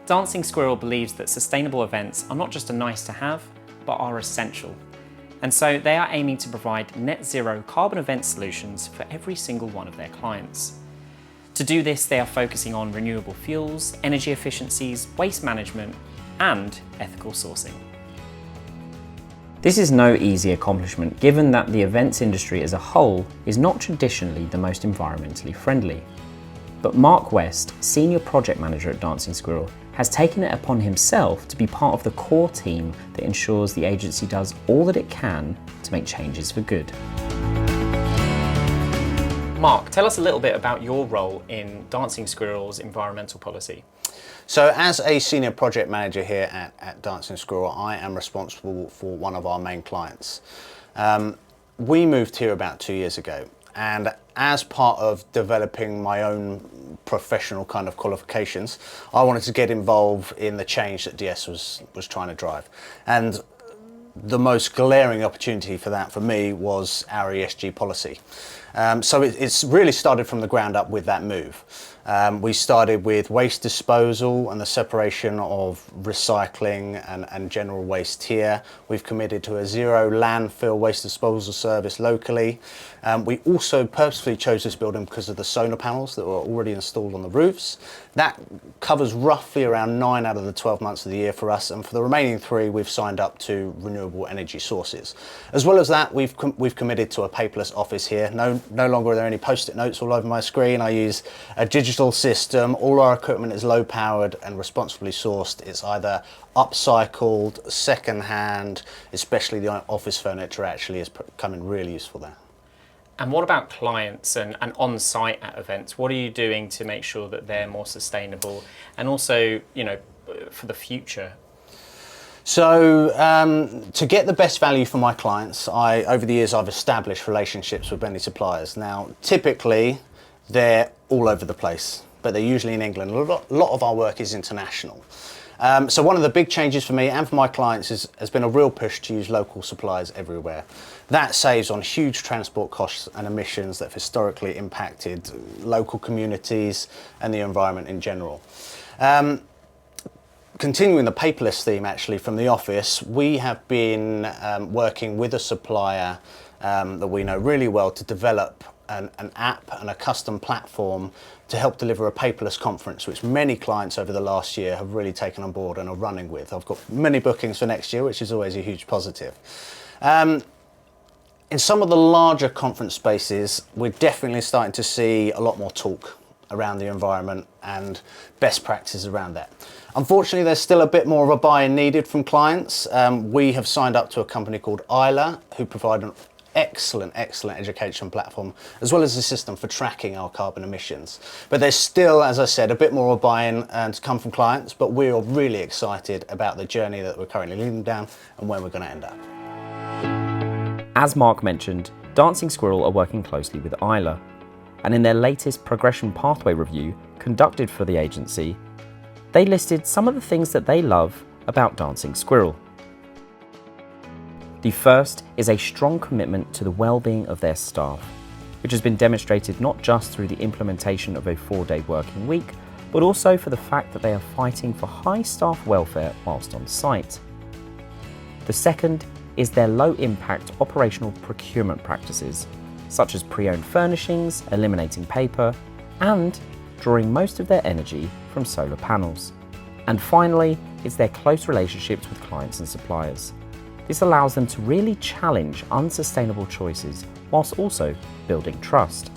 Dancing Squirrel believes that sustainable events are not just a nice to have, but are essential. And so they are aiming to provide net zero carbon event solutions for every single one of their clients. To do this, they are focusing on renewable fuels, energy efficiencies, waste management, and ethical sourcing. This is no easy accomplishment given that the events industry as a whole is not traditionally the most environmentally friendly. But Mark West, Senior Project Manager at Dancing Squirrel, has taken it upon himself to be part of the core team that ensures the agency does all that it can to make changes for good. Mark, tell us a little bit about your role in Dancing Squirrel's environmental policy. So as a Senior Project Manager here at Dancing Squirrel, I am responsible for one of our main clients. We moved here about 2 years ago, and as part of developing my own professional kind of qualifications, I wanted to get involved in the change that DS was trying to drive. And the most glaring opportunity for that for me was our ESG policy. So it's really started from the ground up with that move. We started with waste disposal and the separation of recycling and general waste here. We've committed to a zero landfill waste disposal service locally. We also purposefully chose this building because of the solar panels that were already installed on the roofs. That covers roughly around 9 out of the 12 months of the year for us, and for the remaining 3 we've signed up to renewable energy sources. As well as that, we've committed to a paperless office here. No longer are there any post-it notes all over my screen. I use a digital system. All our equipment is low powered and responsibly sourced. It's either upcycled, second-hand, especially the office furniture actually is becoming really useful there. And what about clients and on-site at events? What are you doing to make sure that they're more sustainable and also, for the future? So to get the best value for my clients, over the years I've established relationships with many suppliers. Now, typically they're all over the place, but they're usually in England. A lot of our work is international. So one of the big changes for me and for my clients has been a real push to use local suppliers everywhere. That saves on huge transport costs and emissions that have historically impacted local communities and the environment in general. Continuing the paperless theme actually from the office, we have been working with a supplier that we know really well to develop an app and a custom platform to help deliver a paperless conference, which many clients over the last year have really taken on board and are running with. I've got many bookings for next year, which is always a huge positive. In some of the larger conference spaces, we're definitely starting to see a lot more talk around the environment and best practices around that. Unfortunately, there's still a bit more of a buy-in needed from clients. We have signed up to a company called Isla, who provide an excellent education platform, as well as a system for tracking our carbon emissions. But there's still, as I said, a bit more of buy-in to come from clients, but we're really excited about the journey that we're currently leading down and where we're going to end up. As Mark mentioned, Dancing Squirrel are working closely with Isla, and in their latest progression pathway review conducted for the agency, they listed some of the things that they love about Dancing Squirrel. The first is a strong commitment to the well-being of their staff, which has been demonstrated not just through the implementation of a 4-day working week, but also for the fact that they are fighting for high staff welfare whilst on site. The second is their low-impact operational procurement practices, such as pre-owned furnishings, eliminating paper, and drawing most of their energy from solar panels. And finally, it's their close relationships with clients and suppliers. This allows them to really challenge unsustainable choices whilst also building trust.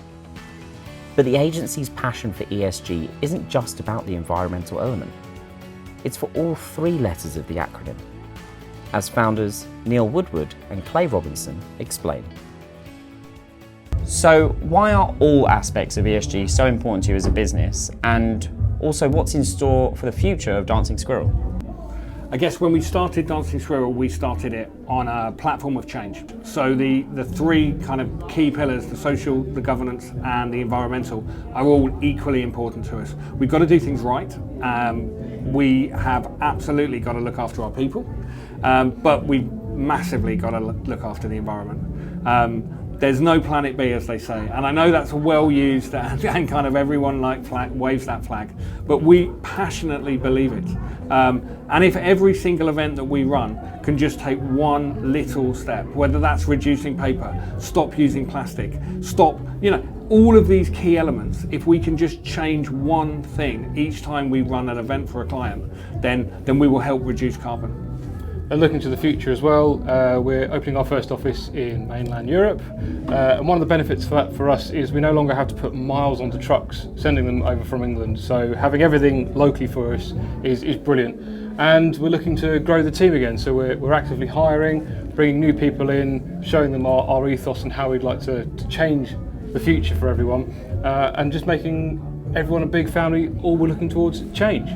But the agency's passion for ESG isn't just about the environmental element. It's for all 3 letters of the acronym. As founders Neil Woodward and Clay Robinson explain. So why are all aspects of ESG so important to you as a business? And also, what's in store for the future of Dancing Squirrel? I guess when we started Dancing Squirrel, we started it on a platform of change. So the 3 kind of key pillars, the social, the governance and the environmental, are all equally important to us. We've got to do things right. We have absolutely got to look after our people, but we've massively got to look after the environment. there's no planet B, as they say. And I know that's well used and kind of everyone waves that flag, but we passionately believe it. And if every single event that we run can just take one little step, whether that's reducing paper, stop using plastic, stop, all of these key elements, if we can just change one thing each time we run an event for a client, then we will help reduce carbon. And looking to the future as well, we're opening our first office in mainland Europe, and one of the benefits for that for us is we no longer have to put miles onto trucks sending them over from England, so having everything locally for us is brilliant. And we're looking to grow the team again, so we're actively hiring, bringing new people in, showing them our ethos and how we'd like to change the future for everyone, and just making everyone a big family. All we're looking towards change.